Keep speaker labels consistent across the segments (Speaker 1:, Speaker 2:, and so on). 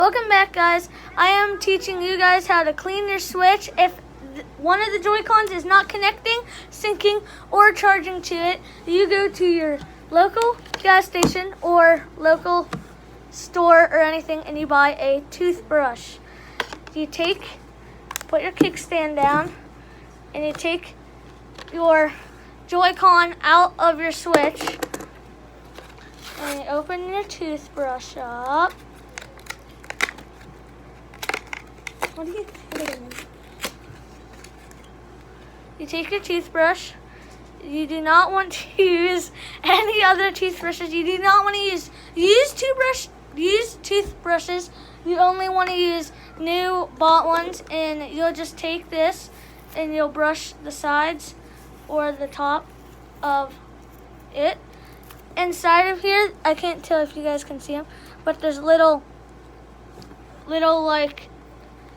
Speaker 1: Welcome back, guys. I am teaching you guys how to clean your Switch. If one of the Joy-Cons is not connecting, syncing, or charging to it, you go to your local gas station or local store or anything and you buy a toothbrush. You put your kickstand down and you take your Joy-Con out of your Switch and you open your toothbrush up. What are you doing? You take your toothbrush. You do not want to use any other toothbrushes. You do not want to use toothbrushes. You only want to use new bought ones, and you'll just take this and you'll brush the sides or the top of it. Inside of here, I can't tell if you guys can see them, but there's little like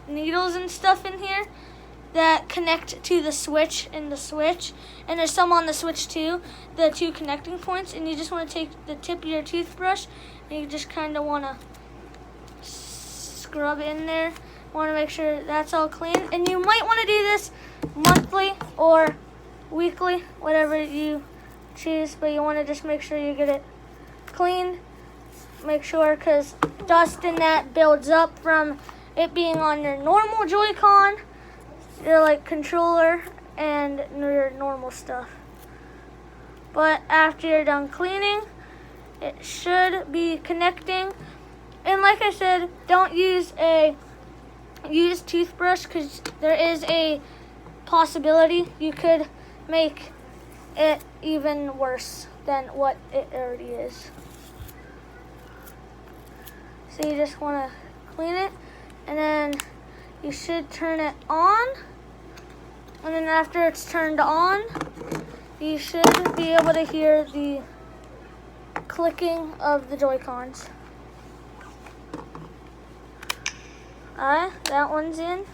Speaker 1: needles and stuff in here that connect to the switch in the Switch, and there's some on the Switch too, the two connecting points, and you just want to take the tip of your toothbrush and you just kind of want to scrub in there. Want to make sure that's all clean, and you might want to do this monthly or weekly, whatever you choose, but you want to just make sure you get it cleaned. Make sure, because dust in that builds up from it being on your normal Joy-Con, your like controller, and your normal stuff. But after you're done cleaning, it should be connecting. And like I said, don't use a used toothbrush, because there is a possibility you could make it even worse than what it already is. So you just want to clean it, and then you should turn it on, and then after it's turned on, you should be able to hear the clicking of the Joy-Cons. Alright, that one's in.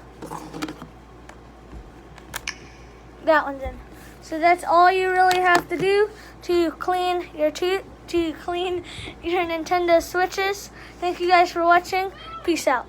Speaker 1: That one's in. So that's all you really have to do to clean your Nintendo Switches. Thank you guys for watching. Peace out.